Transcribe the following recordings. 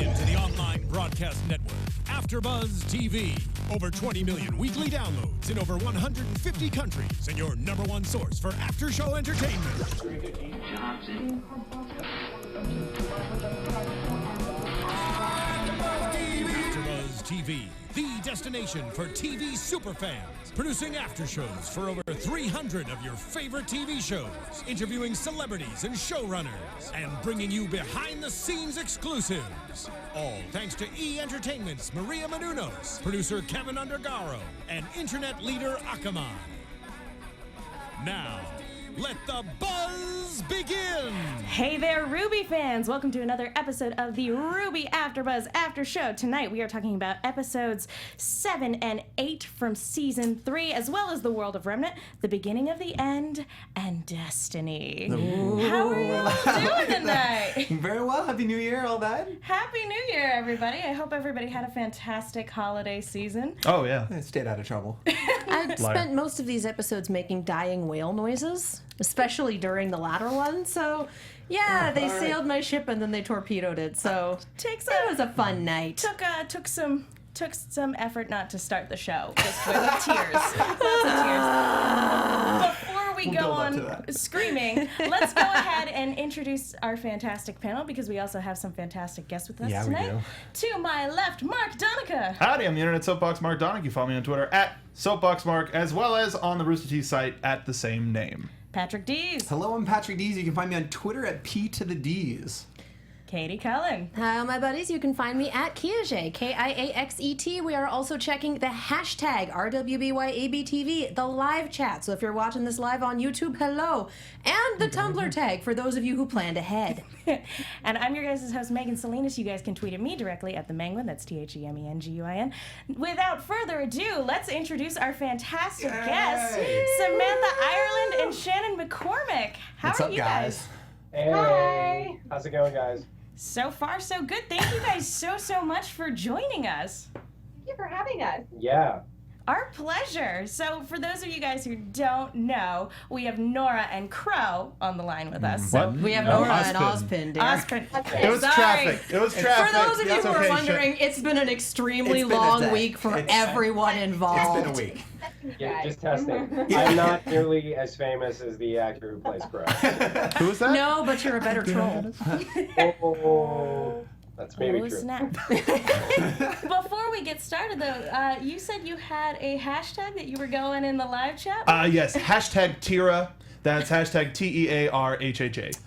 into the online broadcast network, AFTERBUZZ TV. Over 20 million weekly downloads in over 150 countries, and your #1 source for after-show entertainment. AFTERBUZZ TV, the destination for TV superfans. Producing after-shows for over 300 of your favorite TV shows. Interviewing celebrities and showrunners. And bringing you behind-the-scenes exclusives. All thanks to E! Entertainment's Maria Menounos, producer Kevin Undergaro, and internet leader Akamai. Now, let the buzz begin! Hey there, RWBY fans! Welcome to another episode of the RWBY AfterBuzz After Show. Tonight we are talking about episodes 7 and 8 from Season 3, as well as the world of Remnant, the beginning of the end, and Destiny. Ooh. How are you doing tonight? Very well. Happy New Year, all that. Happy New Year, everybody. I hope everybody had a fantastic holiday season. Oh, yeah. I stayed out of trouble. I spent most of these episodes making dying whale noises, especially during the latter one. So, yeah, they sailed my ship and then they torpedoed it. So, it was a fun night. Took some effort not to start the show, just with tears. Lots of tears. Before we go on screaming, let's go ahead and introduce our fantastic panel, because we also have some fantastic guests with us tonight. We do. To my left, Mark Donica. Howdy, I'm the Internet Soapbox Mark Donica. You follow me on Twitter at SoapboxMark, as well as on the Rooster Teeth site at the same name. Patrick Dees. Hello, I'm Patrick Dees. You can find me on Twitter at P to the D's. Katie Cullen. Hi, my buddies. You can find me at Kiaxet, Kiaxet. We are also checking the hashtag RWBYABTV, the live chat. So if you're watching this live on YouTube, hello. And the Tumblr tag for those of you who planned ahead. And I'm your guys' host, Megan Salinas. You guys can tweet at me directly at the Menguin. That's TheMenguin. Without further ado, let's introduce our fantastic guests, Samantha Ireland and Shannon McCormick. How are you guys? Hey. Hi. How's it going, guys? So far, so good. Thank you guys so much for joining us. Thank you for having us. Yeah. Our pleasure. So for those of you guys who don't know, we have Nora and Crow on the line with us. So we have Nora and Ozpin, dear. Ozpin. It was traffic. It was traffic. For those of you who are okay, wondering, it's been an extremely long week for everyone involved. It's been a week. Yeah, just testing. I'm not nearly as famous as the actor who plays Crow. Who is that? No, but you're a better troll. Oh, that's maybe true. Snap. Before we get started, though, you said you had a hashtag that you were going in the live chat? Yes, hashtag Tira. That's hashtag TEARHHA.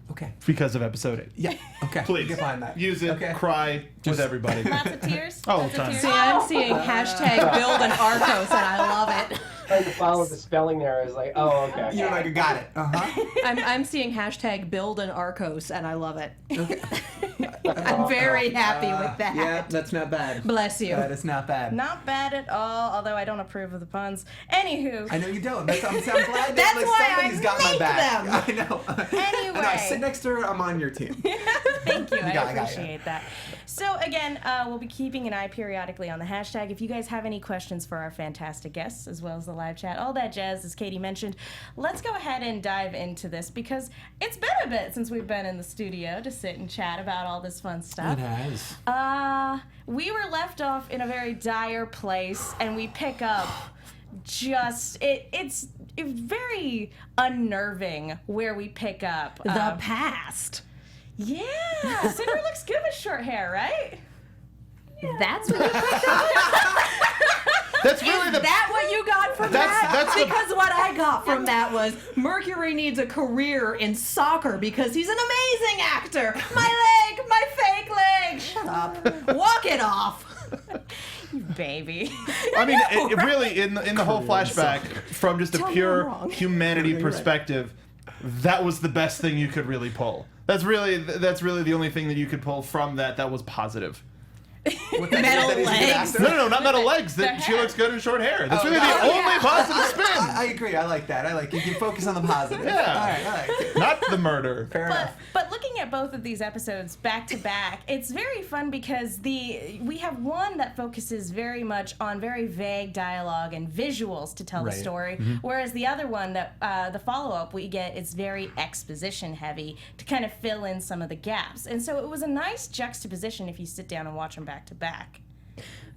Okay. Because of episode 8. Yeah. Okay. Please. You can find that. Use it. Okay. Cry with everybody. Lots of tears? All Lots the of time. tears? See, I'm seeing hashtag build an Arcos, and I love it. Trying to follow the spelling there. I was like, oh, okay. You're like, got it. Uh-huh. I'm seeing hashtag build an Arcos, and I love it. Okay. I'm very happy with that. Yeah, that's not bad. Bless you. That is not bad. Not bad at all, although I don't approve of the puns. Anywho. I know you don't. I'm glad that That's why somebody's I got my make back. them. I know. Anyway. I know. I sit next to her. I'm on your team. Thank you. I got it. appreciate that. So again, we'll be keeping an eye periodically on the hashtag. If you guys have any questions for our fantastic guests, as well as the live chat, all that jazz, as Katie mentioned, let's go ahead and dive into this, because it's been a bit since we've been in the studio to sit and chat about all this fun stuff. It has. We were left off in a very dire place, and we pick up just it's very unnerving where we pick up The past. Yeah, Cinder looks good with short hair, right? Yeah. That's what you picked up? That's really Is that what you got from that? That's because what I got from that was Mercury needs a career in soccer because he's an amazing actor. My leg, my fake leg. Shut up. Walk it off. You baby. I mean, it really, in the whole flashback, from just a Tell me I'm pure wrong. humanity perspective, that was the best thing you could really pull. That's really the only thing that you could pull from that was positive. Metal legs. No, not metal legs. That she looks good in short hair. That's really the only positive spin. I agree. I like that. I like it. You focus on the positive. Yeah. All right. I like it. Not the murder. Fair enough. But looking at both of these episodes back to back, it's very fun because we have one that focuses very much on very vague dialogue and visuals to tell the story, whereas the other one that the follow-up we get is very exposition heavy to kind of fill in some of the gaps. And so it was a nice juxtaposition if you sit down and watch them back to back.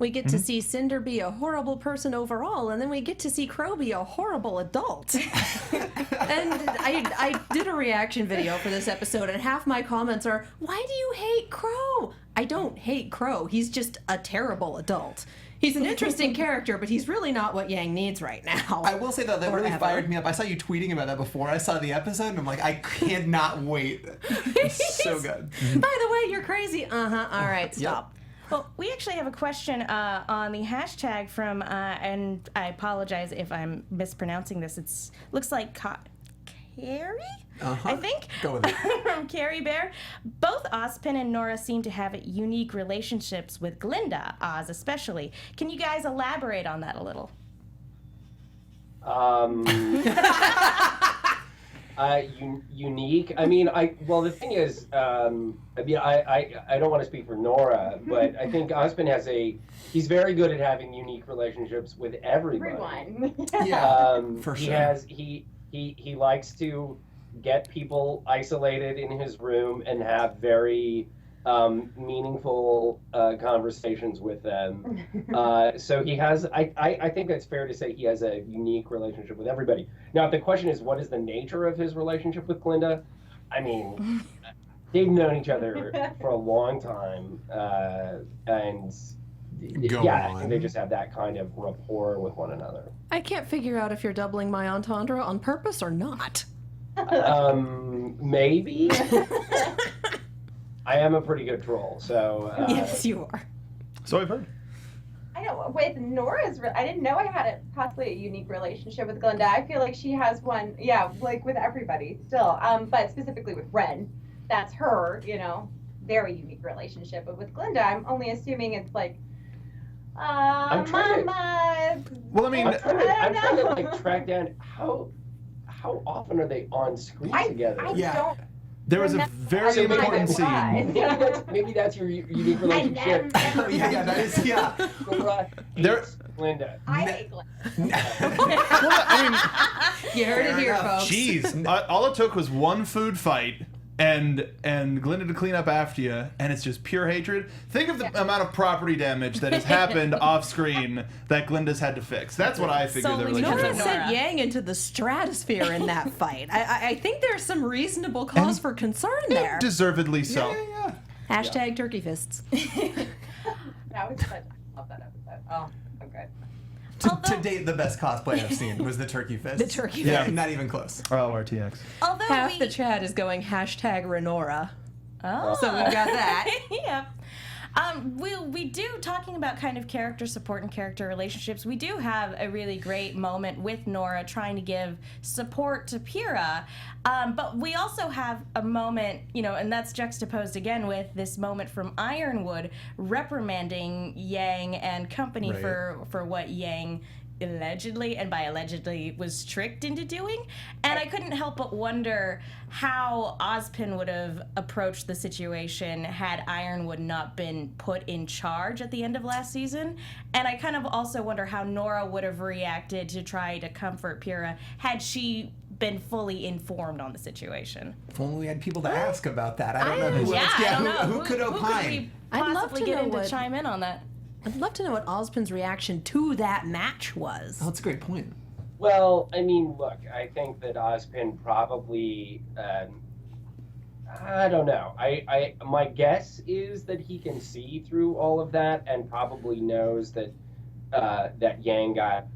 We get to see Cinder be a horrible person overall, and then we get to see Crow be a horrible adult. And I did a reaction video for this episode, and half my comments are, why do you hate Crow? I don't hate Crow. He's just a terrible adult. He's an interesting character, but he's really not what Yang needs right now. I will say, though, that really fired me up. I saw you tweeting about that before I saw the episode, and I'm like, I cannot wait. It's so good. By the way, you're crazy. All right, stop. Yep. Well, we actually have a question on the hashtag from, and I apologize if I'm mispronouncing this. It looks like Carrie, I think. Go with it. From Carrie Bear. Both Ozpin and Nora seem to have unique relationships with Glinda, Oz especially. Can you guys elaborate on that a little? Unique. I mean, the thing is, I don't want to speak for Nora, but I think Ozpin he's very good at having unique relationships with everybody. Everyone. Yeah, for sure. He likes to get people isolated in his room and have very meaningful conversations with them. So he has, I think it's fair to say he has a unique relationship with everybody. Now, if the question is, what is the nature of his relationship with Glinda? I mean, they've known each other for a long time, and I think they just have that kind of rapport with one another. I can't figure out if you're doubling my entendre on purpose or not. Maybe. I am a pretty good troll, so... Yes, you are. So I've heard. I know, with Nora's... I didn't know I had possibly a unique relationship with Glinda. I feel like she has one, like with everybody still, but specifically with Ren. That's her, very unique relationship. But with Glinda, I'm only assuming it's like, Mama... Well, I mean... I'm trying to track down how often are they on screen together? I don't... There was a very important scene. Maybe that's your unique relationship. That is, Nora hates Glinda. I hate Glinda. Well, I mean, You heard it here, folks. jeez, all it took was one food fight and Glinda to clean up after you, and it's just pure hatred. Think of the amount of property damage that has happened off screen that Glinda's had to fix. That's what I figured the relationship Nora was. sent Yang into the stratosphere in that fight. I think there's some reasonable cause for concern there. Deservedly so. Hashtag turkey fists. That was such... I love that episode. Oh, so good. To date, the best cosplay I've seen was the turkey fist. The turkey Yeah. fist. Not even close. Oh, RTX. Although Half the chat is going hashtag Renora. Oh. So we've got that. Yep. We do, talking about kind of character support and character relationships, we do have a really great moment with Nora trying to give support to Pyrrha, but we also have a moment, and that's juxtaposed again with this moment from Ironwood reprimanding Yang and company for what Yang allegedly, and by allegedly, was tricked into doing. And I couldn't help but wonder how Ozpin would have approached the situation had Ironwood not been put in charge at the end of last season. And I kind of also wonder how Nora would have reacted to try to comfort Pyrrha had she been fully informed on the situation. If only we had people to ask about that. I don't know who else. I don't know. Who could opine? Who could we I'd love possibly to get know in to what- chime in on that? I'd love to know what Ozpin's reaction to that match was. Oh, that's a great point. Well, I mean, look, I think that Ozpin probably, I don't know. My guess is that he can see through all of that and probably knows that that Yang got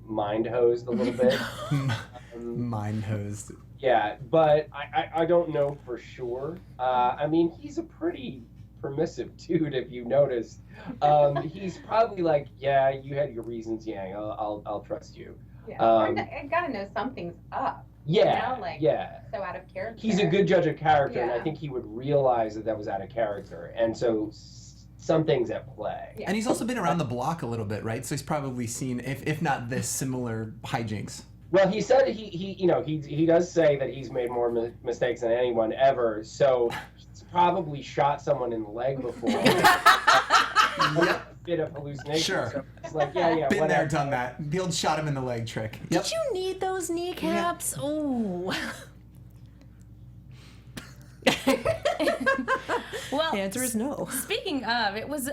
mind hosed a little bit. Mind hosed. Yeah, but I don't know for sure. I mean, he's a pretty permissive dude, if you notice. He's probably like, yeah, you had your reasons, Yang. I'll trust you. Yeah. I gotta know something's up. Yeah. Yeah. So out of character. He's a good judge of character, and I Yeah. think he would realize that was out of character, and so something's at play. Yeah. And he's also been around the block a little bit, right? So he's probably seen, if not this, similar hijinks. Well, he said he does say that he's made more mistakes than anyone ever. So he's probably shot someone in the leg before. Yep. Bit of hallucination. Sure. So it's like, yeah, Been whatever. there, done that. The old shot him in the leg trick. Yep. Did you need those kneecaps? Oh. Well, The answer is no. Speaking of, it was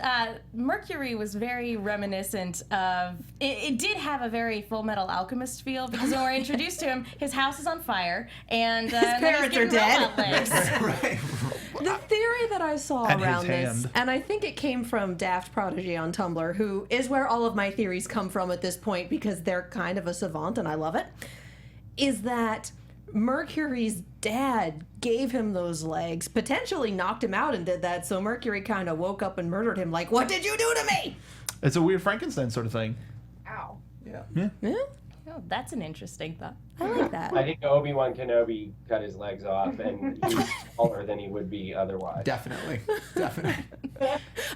Mercury was very reminiscent of. It did have a very Full Metal Alchemist feel because when we're introduced to him, his house is on fire and his parents are dead. Right. The theory that I saw And his around this, hand. and I think it came from Daft Prodigy on Tumblr, who is where all of my theories come from at this point because they're kind of a savant and I love it, is that Mercury's dad gave him those legs, potentially knocked him out and did that, so Mercury kind of woke up and murdered him like, what did you do to me? It's a weird Frankenstein sort of thing. Ow. Yeah. Yeah, Oh, that's an interesting thought. I like that. I think Obi-Wan Kenobi cut his legs off, and he's taller than he would be otherwise. Definitely. Definitely.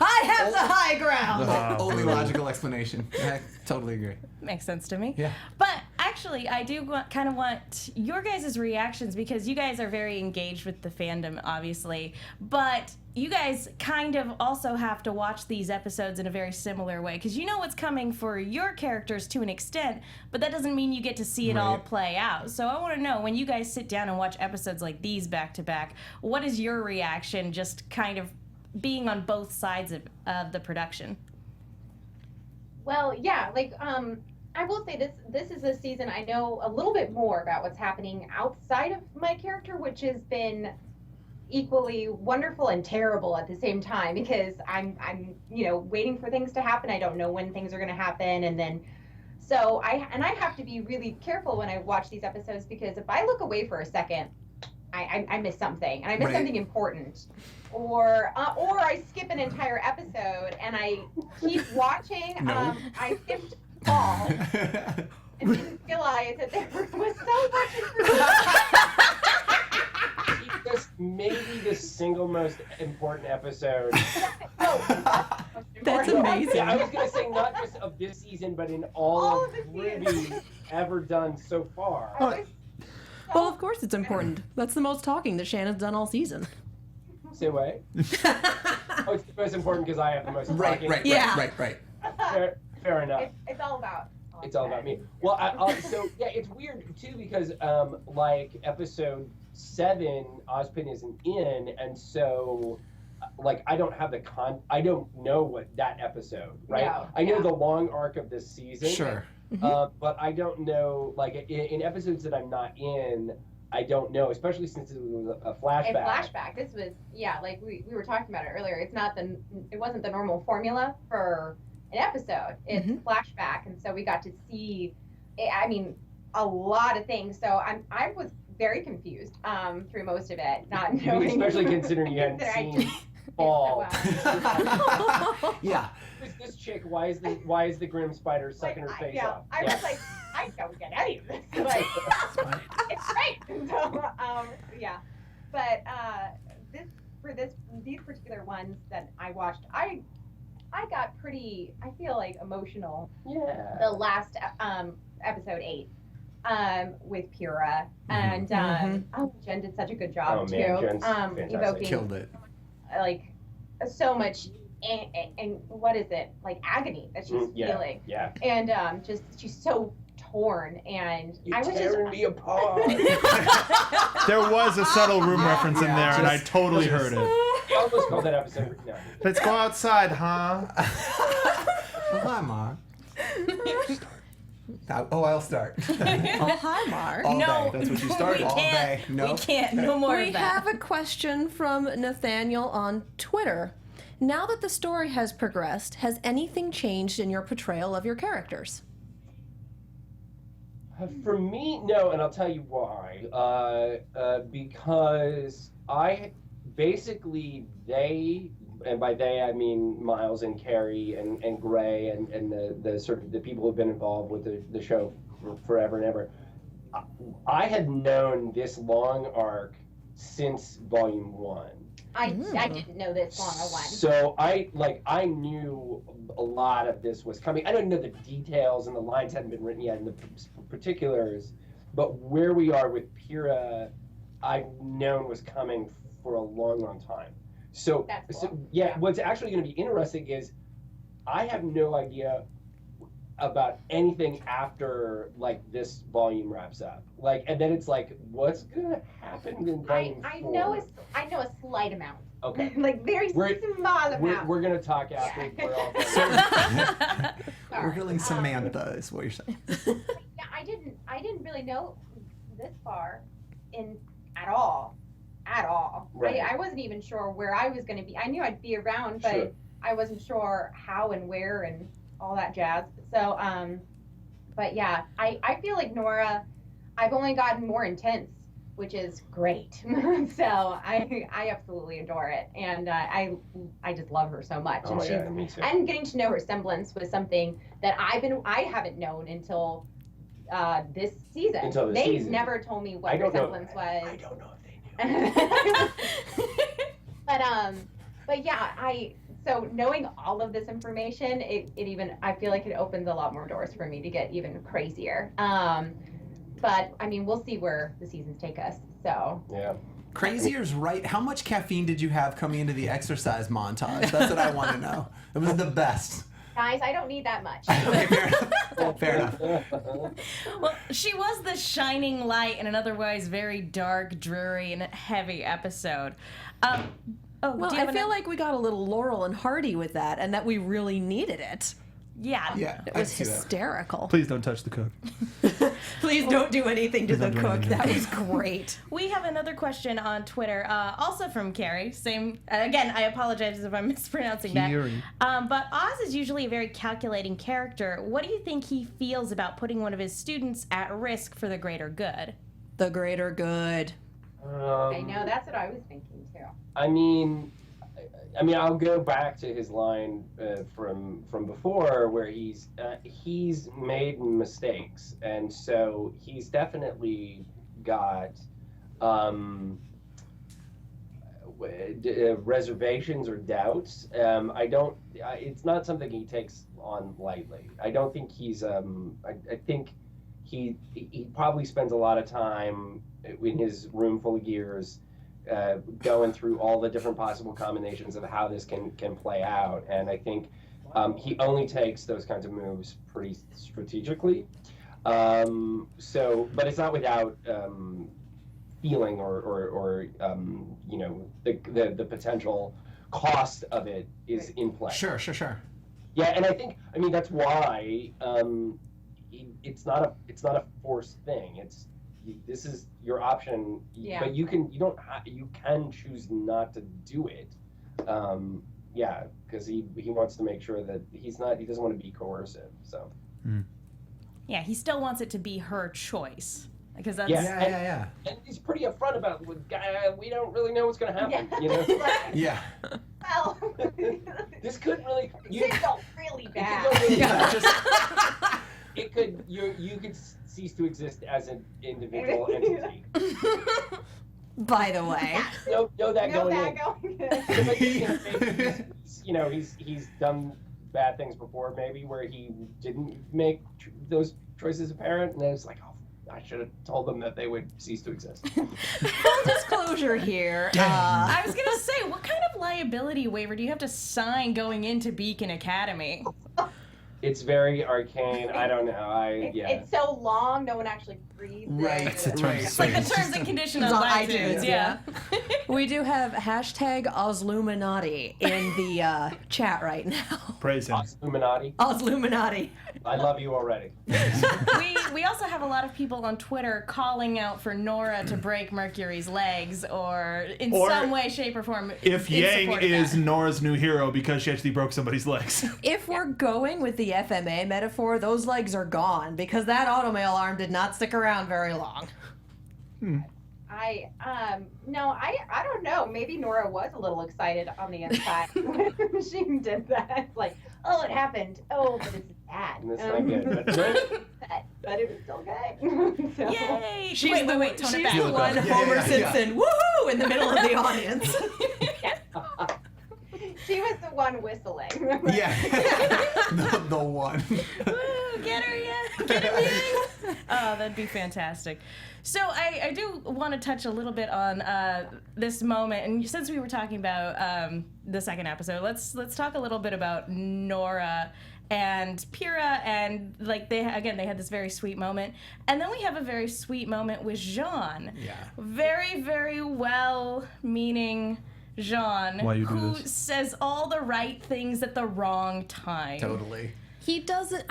I have the high ground! Only logical explanation. I totally agree. Makes sense to me. Yeah. But actually, I do kind of want your guys' reactions because you guys are very engaged with the fandom, obviously. But you guys kind of also have to watch these episodes in a very similar way because you know what's coming for your characters to an extent, but that doesn't mean you get to see it all Right. play out. So I want to know, when you guys sit down and watch episodes like these back to back, what is your reaction just kind of being on both sides of the production? Well, yeah, like I will say this is a season I know a little bit more about what's happening outside of my character, which has been equally wonderful and terrible at the same time because I'm waiting for things to happen. I don't know when things are going to happen, and then so I have to be really careful when I watch these episodes because if I look away for a second, I miss something, and I miss Right. something important, or I skip an entire episode and I keep watching. No. I skipped Fall and didn't realize that there was so much information. This may be the single most important episode. That's amazing. Yeah, I was gonna say not just of this season, but in all of of the RWBY seasons. ever done so far. Well, of course it's important. That's the most talking that Shannon's done all season. Say what? Oh, it's the most important because I have the most Right, talking. right, Yeah. right. Fair enough. It's all about. It's all about me. Well, so yeah, it's weird too because like episode 7, Ozpin isn't in, and so like I don't have I don't know what that episode, right? No, I know yeah. the long arc of this season. Sure. But I don't know, like in episodes that I'm not in, I don't know, especially since it was a flashback. A flashback. This was like we were talking about it earlier. It wasn't the normal formula for an episode. It's flashback, and so we got to see, a lot of things. So I was very confused through most of it, not knowing. Especially considering you hadn't that I seen Fall. Yeah. Who's this chick? Why is the Grim Spider sucking her face off? I was like, I don't get any of this. Like, it's great. So, yeah. But these particular ones that I watched, I got pretty, I feel like, emotional. Yeah. The last episode 8 with Pura, and Jen did such a good job too. Jen's fantastic. Evoking Killed it. like so much and what is it, like, agony that she's feeling. Yeah. And just she's so torn, and You're I was tearing me apart. There was a subtle room reference in there, and I totally heard it. I almost called that episode. No. Let's go outside, huh? Oh, hi, Mark. I'll start. Oh, hi, Mark. All No. day. That's what you started. All day. We No. can't. No more We of that. have a question from Nathaniel on Twitter. Now that the story has progressed, has anything changed in your portrayal of your characters? For me, no, and I'll tell you why. Because I basically and by they I mean Miles and Carrie and Gray and the sort of the people who've been involved with the show for forever and ever. I had known this long arc since Volume 1. I didn't know this long a one. So I knew a lot of this was coming. I didn't know the details and the lines hadn't been written yet in the particulars, but where we are with Pyrrha, I've known was coming for a long, long time. So, That's cool. what's actually going to be interesting is I have no idea about anything after like this volume wraps up. Like, and then it's like, what's gonna happen in volume I 4? know a slight amount. Okay. Like very small amount. We're gonna talk after we're all done. Sorry. We're killing Samantha, is what you're saying. Yeah, I didn't really know this far at all. Right. I wasn't even sure where I was going to be. I knew I'd be around, but Sure. I wasn't sure how and where and all that jazz. So, but yeah, I feel like Nora, I've only gotten more intense, which is great. So I absolutely adore it, and I just love her so much. Oh And my God, me too. and getting to know her semblance was something that I haven't known until this season. Until this They've season. never told me what I her don't know. semblance was. I don't know if they do. But yeah, so knowing all of this information, it even, I feel like it opens a lot more doors for me to get even crazier. But I mean, we'll see where the seasons take us. So Yeah. Crazier's right. How much caffeine did you have coming into the exercise montage? That's what I want to know. It was the best. guys, I don't need that much. Okay, fair enough. Fair enough. Well, she was the shining light in an otherwise very dark, dreary, and heavy episode. Well, I feel like we got a little Laurel and Hardy with that, and that we really needed it. Yeah. Yeah, It I was see that. hysterical. Please don't touch the cook. Please don't do anything to the Don't do cook. anything. That was great. We have another question on Twitter, also from Carrie. Same. Again, I apologize if I'm mispronouncing Carrie. that. But Oz is usually a very calculating character. What do you think he feels about putting one of his students at risk for the greater good? The greater good. I know, that's what I was thinking too. I mean, I'll go back to his line from before, where he's made mistakes, and so he's definitely got reservations or doubts. It's not something he takes on lightly. I don't think he's. I think he probably spends a lot of time in his room full of gears. Going through all the different possible combinations of how this can play out, and I think he only takes those kinds of moves pretty strategically. But it's not without feeling or the potential cost of it is in play. Sure. Yeah, and I think that's why it's not a forced thing. This is your option, Yeah. but you can choose not to do it. Because he wants to make sure that he doesn't want to be coercive. So Yeah, he still wants it to be her choice. Because that's... Yeah. and he's pretty upfront about it. We don't really know what's going to happen. Yeah. You know, Yeah. Well, this could really it could go really bad. Yeah. Just It could you could cease to exist as an individual entity. By the way. Know that No, going that in. going. He's done bad things before, maybe where he didn't make those choices apparent, and then it's like, oh, I should have told them that they would cease to exist. Full disclosure here. I was going to say, what kind of liability waiver do you have to sign going into Beacon Academy? It's very arcane. I don't know. It's so long, no one actually reads Right. it. It's a It's like the terms and conditions on It's on iTunes. iTunes, Yeah. We do have hashtag Ozluminati in the chat right now. Praise him. Illuminati. Ozluminati. I love you already. We also have a lot of people on Twitter calling out for Nora to break Mercury's legs or in Or some way, shape, or form. If in Yang support of is that. Nora's new hero because she actually broke somebody's legs. If we're going with the FMA metaphor, those legs are gone because that automail arm did not stick around very long. I don't know. Maybe Nora was a little excited on the inside when she did that. Like, oh, it happened. Oh, but it's bad. And it's not good. But it was still good. So, Yay! She's wait, tone she's it back. the one Homer Yeah. Simpson, woohoo, in the middle of the audience. yes, She was the one whistling. Yeah. the one. Woo, get her, yeah. Get her, yeah. Oh, that'd be fantastic. So I do want to touch a little bit on this moment, and since we were talking about the second episode, let's talk a little bit about Nora and Pyrrha, and like they had this very sweet moment, and then we have a very sweet moment with Jaune. Yeah. Very, very well-meaning Jaune, Why you do who this? says all the right things at the wrong time. Totally. He doesn't.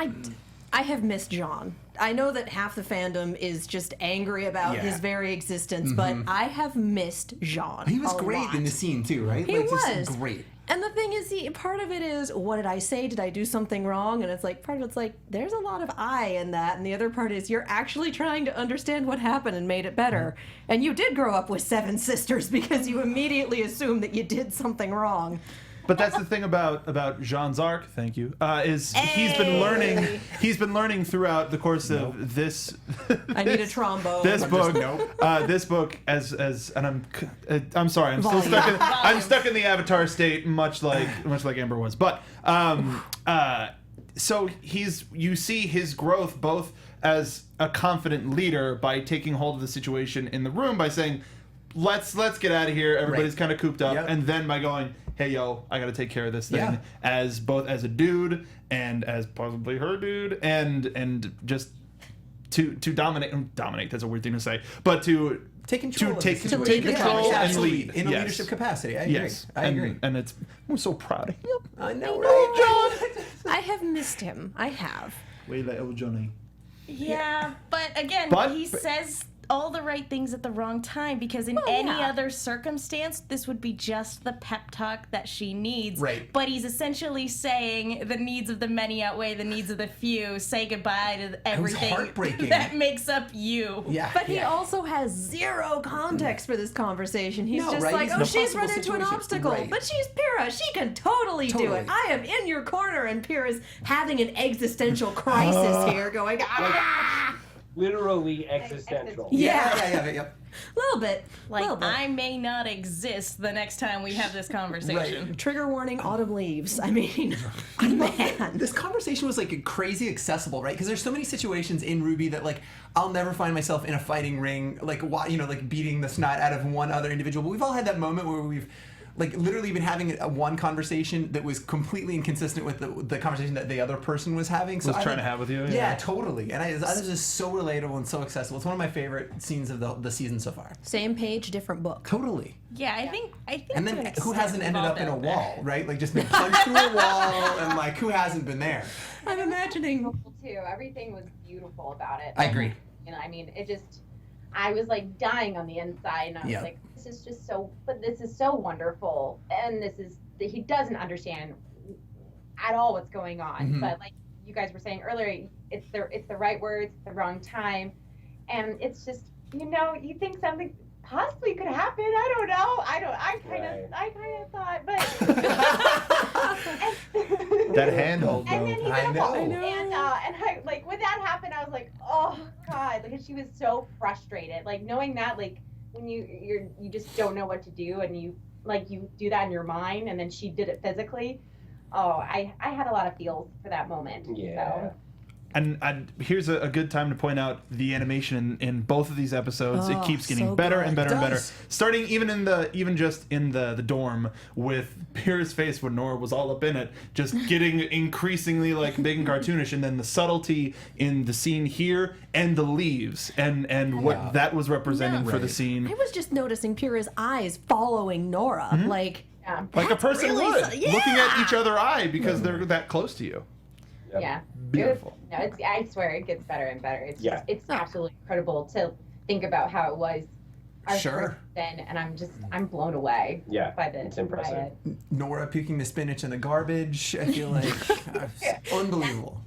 I have missed Jaune. I know that half the fandom is just angry about Yeah. his very existence, but I have missed Jaune. He was a great lot. in the scene too, right? He like, was just great. And the thing is, part of it is, what did I say? Did I do something wrong? And it's like, part of it's like, there's a lot of I in that. And the other part is, you're actually trying to understand what happened and made it better. And you did grow up with 7 sisters because you immediately assumed that you did something wrong. But that's the thing about Jaune's arc. Thank you. Is he's been learning throughout the course of this. I need a trombone. This book. nope. This book and I'm sorry. I'm stuck in the Avatar state, much like Amber was. But so you see his growth both as a confident leader by taking hold of the situation in the room by saying, let's get out of here. Everybody's Right. kind of cooped up, Yep. and then by going, hey yo, I got to take care of this thing Yeah. as both as a dude and as possibly her dude, and just to dominate. That's a weird thing to say, but to Take control. to of take the control situation. and absolutely. lead in a Yes. leadership capacity. I agree. Yes, I agree. and I'm so proud of him. I know, right? I have missed him. I have. Way like old Johnny. Yeah, but again, he says all the right things at the wrong time, because in any other circumstance, this would be just the pep talk that she needs. Right. But he's essentially saying the needs of the many outweigh the needs of the few. Say goodbye to everything heartbreaking. that makes up you. Yeah. But he also has zero context for this conversation. He's No, just right? like, He's oh, in a she's run possible into an situation. obstacle. Right. But she's Pyrrha. She can totally do Totally. it. I am in your corner. And Pyrrha's having an existential crisis here, going, ah! Literally existential. Yeah. A little bit. Like, little bit. I may not exist the next time we have this conversation. Right. Trigger warning, autumn leaves. I mean, man. This conversation was like crazy accessible, right? Because there's so many situations in RWBY that like I'll never find myself in a fighting ring, like like beating the snot out of one other individual. But we've all had that moment where we've like literally been having one conversation that was completely inconsistent with the conversation that the other person was having. So Was I trying think- to have with you. Yeah, totally. And this is just so relatable and so accessible. It's one of my favorite scenes of the season so far. Same page, different book. Totally. Yeah, I think. And to then an who extent hasn't ended we've all up in a been there. wall, right? Like just been punched through a wall, and like who hasn't been there? I'm imagining. Beautiful too. Everything was beautiful about it. I agree. You know, I mean, I was like dying on the inside, and I was Yeah. like, this is so wonderful, and he doesn't understand at all what's going on. Mhm. But like you guys were saying earlier, it's the right words, the wrong time, and it's just, you think something possibly could happen. I don't know. I kind of thought, but That handhold, and though. then he I did a know. ball. I And I like when that happened, I was like, oh god, like she was so frustrated, like knowing that, like when you just don't know what to do, and you do that in your mind, and then she did it physically. Oh, I had a lot of feels for that moment. Yeah. So. And here's a good time to point out the animation in both of these episodes. It Oh, keeps getting so better good. and better It and better. does. Starting even just in the dorm with Pyrrha's face when Nora was all up in it, just getting increasingly like big and cartoonish, and then the subtlety in the scene here and the leaves and what that was representing for the Right. scene. I was just noticing Pyrrha's eyes following Nora. Like, Yeah. Like a That's person really would, so- looking at yeah. each other eye because they're that close to you. Yep. Yeah. Beautiful. I swear it gets better and better. It's Yeah. just, it's absolutely incredible to think about how it was our Sure. first then, and I'm blown away Yeah, by it's impressive. by it. Nora puking the spinach in the garbage. I feel like unbelievable.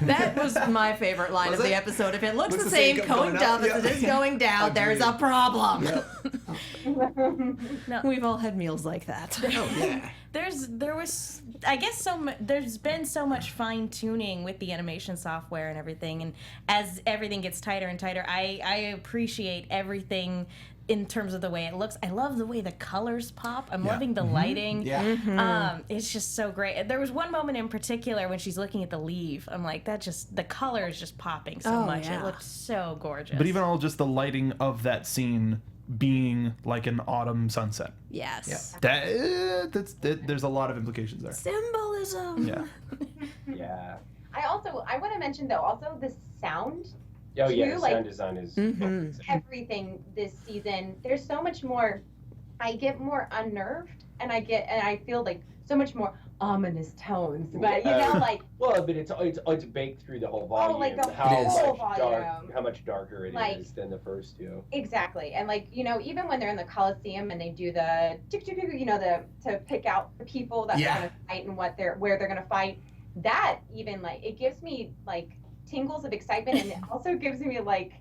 that was my favorite line Was of the it? episode. If it looks Looks the the same same going going up up, as yeah. it is going down, there's a Agreed. problem. Yep. We've all had meals like that. Oh yeah. There's been so much fine tuning with the animation software and everything, and as everything gets tighter and tighter, I appreciate everything in terms of the way it looks. I love the way the colors pop. I'm Yeah. loving the lighting. Yeah. It's just so great. There was one moment in particular when she's looking at the leaf. I'm like, the color is just popping so much. yeah. It looked so gorgeous. But even all just the lighting of that scene being like an autumn sunset. Yes. There's a lot of implications there. Symbolism. Yeah. Yeah. I want to mention though also the sound. Oh yeah, too, sound design is Everything this season. There's so much more. I get more unnerved, and I feel like so much more ominous tones. But you know, like well, but it's baked through the whole volume. like the how whole much volume. How much darker it Like- is than the first two. exactly, and like you know, even when they're in the Coliseum and they do the you know to pick out the people that Yeah. are gonna fight and where they're gonna fight. That even like it gives me like tingles of excitement, and it also gives me like,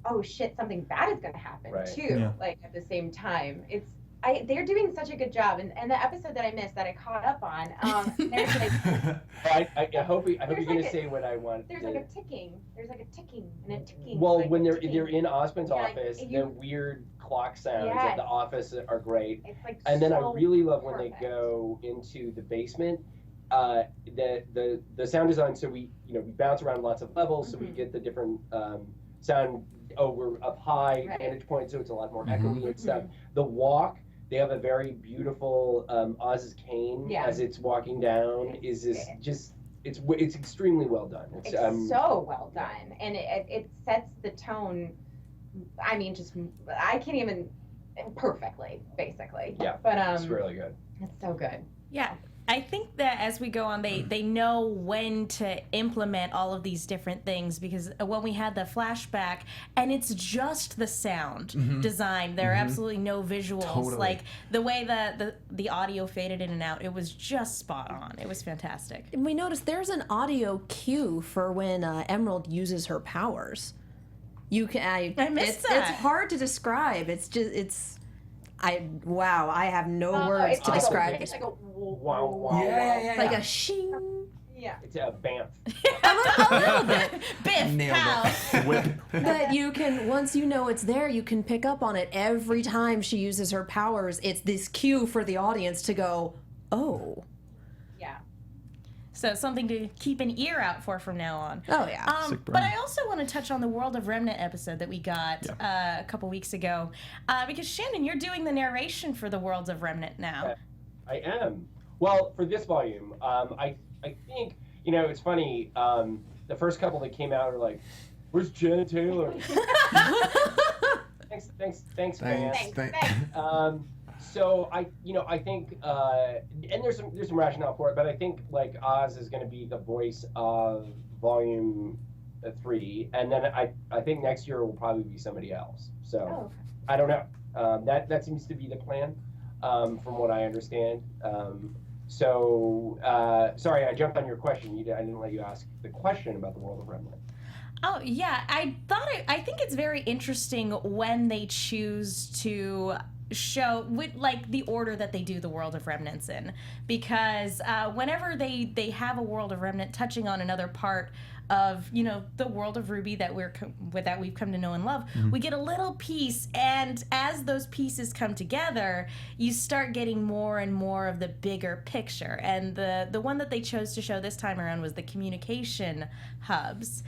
oh shit, something bad is gonna happen Right. too. Yeah. Like at the same time, they're doing such a good job, and the episode that I missed that I caught up on, there's like I hope you're There's gonna like a- say what I want. there's like a ticking and a ticking. Well, like when a they're ticking. in Ozpin's Yeah, like, office, you- the weird clock sounds Yes. at the office are great. It's like And then I so really love when perfect. they go into the basement. The sound design. So we bounce around lots of levels, so we Mhm. get the different sound. Oh, we're up high Right. vantage point, so it's a lot more Mhm. echoey and stuff. The walk. They have a very beautiful Oz's cane Yeah. as it's walking down. Is this just? It's extremely well done. It's so well done, and it sets the tone. I mean, just I can't even perfectly, basically. Yeah, but It's really good. it's so good. Yeah. I think that as we go on, they know when to implement all of these different things, because when we had the flashback, and it's just the sound design, there are absolutely no visuals. Totally. Like the way the audio faded in and out, it was just spot on. It was fantastic. And we noticed there's an audio cue for when Emerald uses her powers. You can. I missed that. It's hard to describe. I have no Oh, words it's to like describe It's it. like a Wow, wow, Yeah. Like a shing. Yeah. It's a Banff. A little bit. Biff, Nailed pow. Whip. But you can, once you know it's there, you can pick up on it every time she uses her powers. It's this cue for the audience to go, oh. Yeah. So something to keep an ear out for from now on. Oh, yeah. Sick But burn. I also want to touch on the World of Remnant episode that we got a couple weeks ago, because Shannon, you're doing the narration for the Worlds of Remnant now. I am. Well, for this volume, I think it's funny. The first couple that came out are like, "Where's Jen Taylor?" thanks, man. So I think, and there's some rationale for it, but I think like Oz is going to be the voice of Volume 3, and then I think next year will probably be somebody else. So I don't know. That seems to be the plan, from what I understand. Sorry, I jumped on your question. I didn't let you ask the question about the World of Remnant. Oh yeah, I think it's very interesting when they choose to show with like the order that they do the World of Remnants in, because whenever they have a World of Remnant touching on another part of the world of RWBY that we've come to know and love, we get a little piece, and as those pieces come together, you start getting more and more of the bigger picture. And the one that they chose to show this time around was the communication hubs.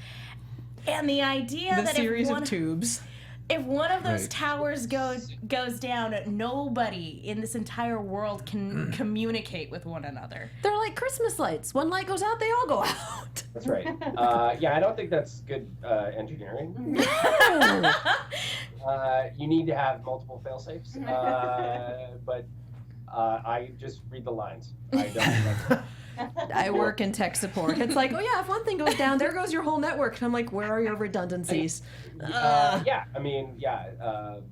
And the idea The that series if of tubes. if one of those Right. towers goes down, nobody in this entire world can communicate with one another. They're like Christmas lights. One light goes out, they all go out. That's right. Yeah, I don't think that's good engineering. You need to have multiple fail-safes. But I just read the lines. I don't. I work in tech support. It's like, oh yeah, if one thing goes down, there goes your whole network. And I'm like, where are your redundancies? Yeah, I mean,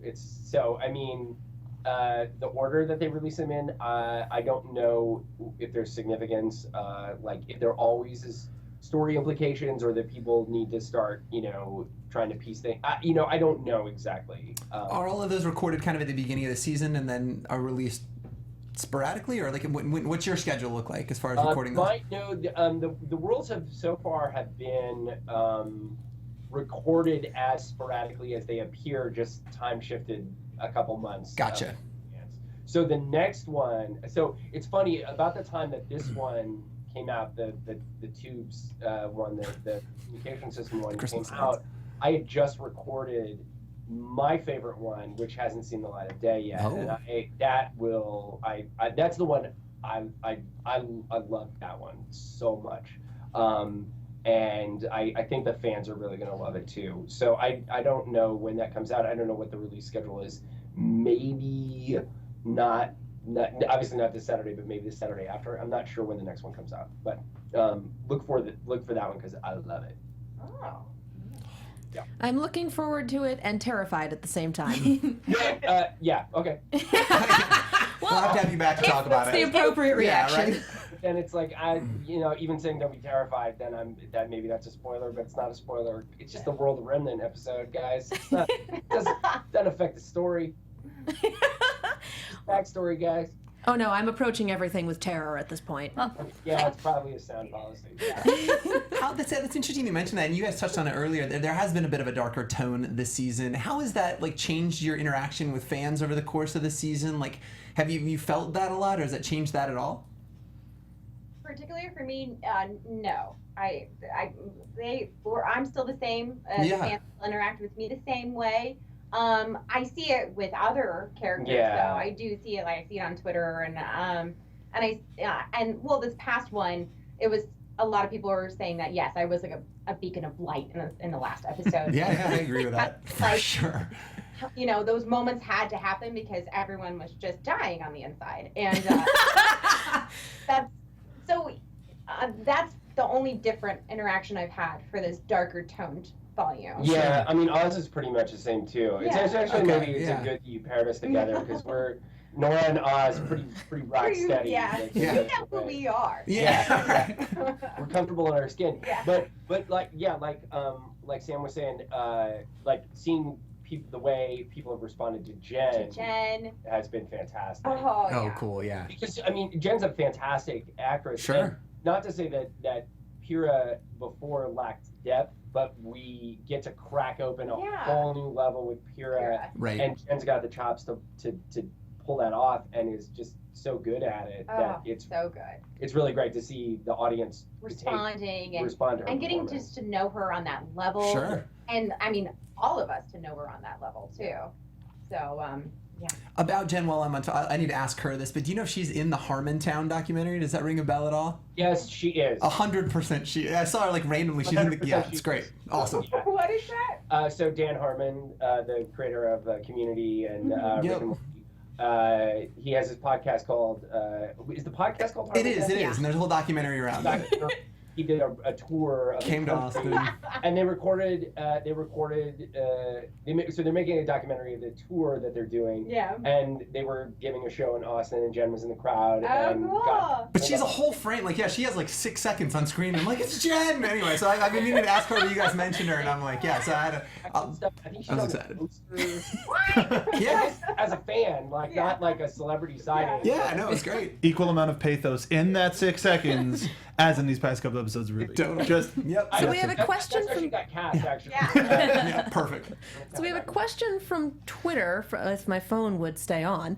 it's so. I mean, the order that they release them in, I don't know if there's significance. Like if there always is story implications, or that people need to start, trying to piece things. I don't know exactly. Are all of those recorded kind of at the beginning of the season and then are released sporadically, or like what's your schedule look like as far as recording those? The worlds have so far have been recorded as sporadically as they appear, just time shifted a couple months. Gotcha. So the next one, so it's funny, about the time that this one came out, the tubes one, the communication system one came out, I had just recorded my favorite one, which hasn't seen the light of day yet. And that's the one I love that one so much. And I think the fans are really going to love it too. So I don't know when that comes out. I don't know what the release schedule is. Maybe not obviously not this Saturday, but maybe the Saturday after. I'm not sure when the next one comes out, but look for that one because I love it. Oh. Yeah. I'm looking forward to it and terrified at the same time. Yeah. Okay. We'll have to have you back to talk about it. That's the appropriate reaction. Yeah, right? And it's like even saying don't be terrified, then maybe that's a spoiler, but it's not a spoiler. It's just the World of Remnant episode, guys. It's not, it doesn't affect the story. Backstory, guys. Oh no, I'm approaching everything with terror at this point. Yeah, it's probably a sound policy. That's interesting you mentioned that, and you guys touched on it earlier. There has been a bit of a darker tone this season. How has that changed your interaction with fans over the course of the season? Have you felt that a lot, or has that changed that at all? Particularly for me, no. I'm still the same. The fans interact with me the same way. I see it with other characters though. I do see it. I see it on Twitter and this past one, it was a lot of people were saying that yes, I was a beacon of light in the last episode. Yeah, I agree with that for sure. Those moments had to happen because everyone was just dying on the inside, and that's the only different interaction I've had for this darker toned volume. Yeah, I mean, Oz is pretty much the same too. It's actually maybe it's good that you paired us together because Nora and Oz pretty rock steady. Yeah, we know who we are. Yeah. We're comfortable in our skin. Yeah. But like Sam was saying, seeing the way people have responded to Jen has been fantastic. Oh, cool, yeah. Because I mean, Jen's a fantastic actress. Sure. And not to say that Pyrrha before lacked depth, but we get to crack open a whole new level with Pyrrha. Right. And Jen's got the chops to pull that off and is just so good at it that it's so good. It's really great to see the audience responding respond to her and getting just to know her on that level. Sure. And I mean, all of us to know her on that level too. So yeah. About Jen, while I'm on I need to ask her this, but do you know if she's in the Harmontown documentary? Does that ring a bell at all? Yes, she is. 100% I saw her randomly. She's in the it's great. Awesome. Yeah. What is that? So Dan Harmon, the creator of Community and Rick and Morty, he has his podcast called is the podcast called Harmontown? It is, and there's a whole documentary around it. He did a tour of came to Austin, and they recorded so they're making a documentary of the tour that they're doing, and they were giving a show in Austin and Jen was in the crowd. But she's a whole frame, she has 6 seconds on screen. I'm like, it's Jen anyway. So I've been meaning to ask her when you guys mentioned her, and I'm like, so I had I think she's I was on excited. The poster. As a fan, not like a celebrity sighting. Yeah, no, it's great. Equal amount of pathos in that 6 seconds as in these past couple episodes of RWBY. Totally. So we have a question from. She got cast actually. Yeah, perfect. So we have a question from Twitter, if my phone would stay on,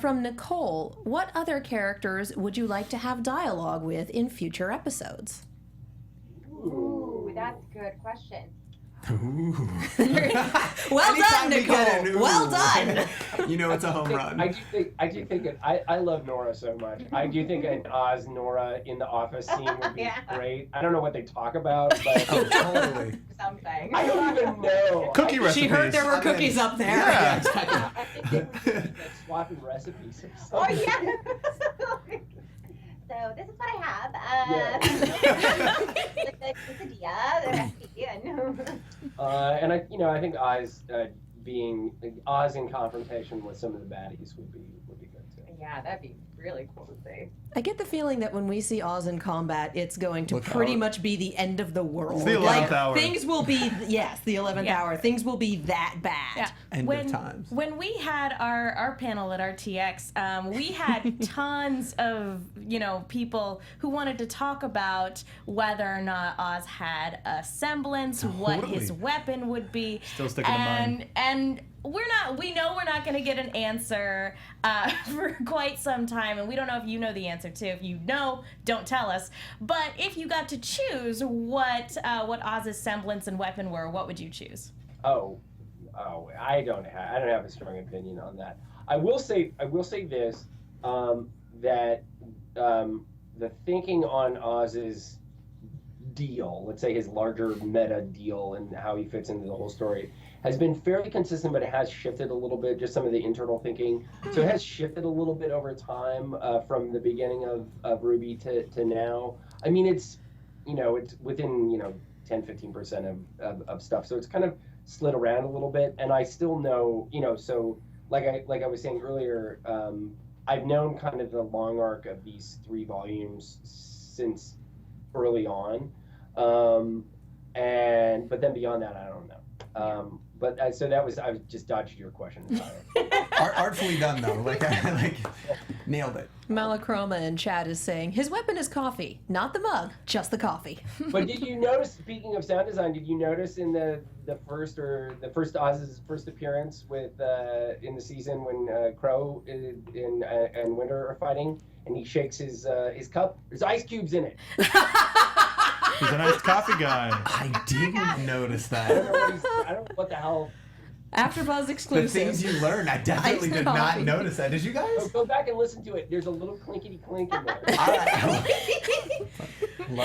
from Nicole. What other characters would you like to have dialogue with in future episodes? Ooh, that's a good question. Ooh. Well done, Nicole. Well done. You know it's a home run. I do think I love Nora so much. I do think an Oz Nora in the office scene would be great. I don't know what they talk about, but totally. Something. I don't even know. Cookie recipes. She heard there were cookies up there. Yeah, exactly. I think they're swapping recipes or Oh something. yeah. So this is what I have. The quesadilla, the recipe, and I think Oz being Oz in confrontation with some of the baddies would be good too. Yeah, that'd be really cool to see. I get the feeling that when we see Oz in combat, it's going to pretty much be the end of the world. It's the 11th hour. Things will be, yes, the 11th hour. Things will be that bad. Yeah. End of times. When we had our panel at RTX, we had tons of, people who wanted to talk about whether or not Oz had a semblance, what his weapon would be. Still sticking to mine. And we know we're not going to get an answer for quite some time, and we don't know if you know the answer too. If you know, don't tell us. But if you got to choose what Oz's semblance and weapon were, what would you choose? I don't have a strong opinion on that. I will say this, that the thinking on Oz's deal, let's say his larger meta deal and how he fits into the whole story, has been fairly consistent, but it has shifted a little bit, just some of the internal thinking. So it has shifted a little bit over time from the beginning of RWBY to now. I mean, it's within 10-15% of stuff. So it's kind of slid around a little bit, and I still know, so like I was saying earlier, I've known kind of the long arc of these 3 volumes since early on, but then beyond that, I don't know. So I just dodged your question. Artfully done though, like nailed it. Malachroma in chat is saying his weapon is coffee, not the mug, just the coffee. But did you notice? Speaking of sound design, did you notice in the first Oz's first appearance with in the season when Crow and Winter are fighting, and he shakes his cup? There's ice cubes in it. He's a nice coffee guy. I didn't notice that. I don't know what the hell. AfterBuzz exclusive. The things you learned, I definitely did not notice that. Did you guys? Go back and listen to it. There's a little clinkety clink in there. I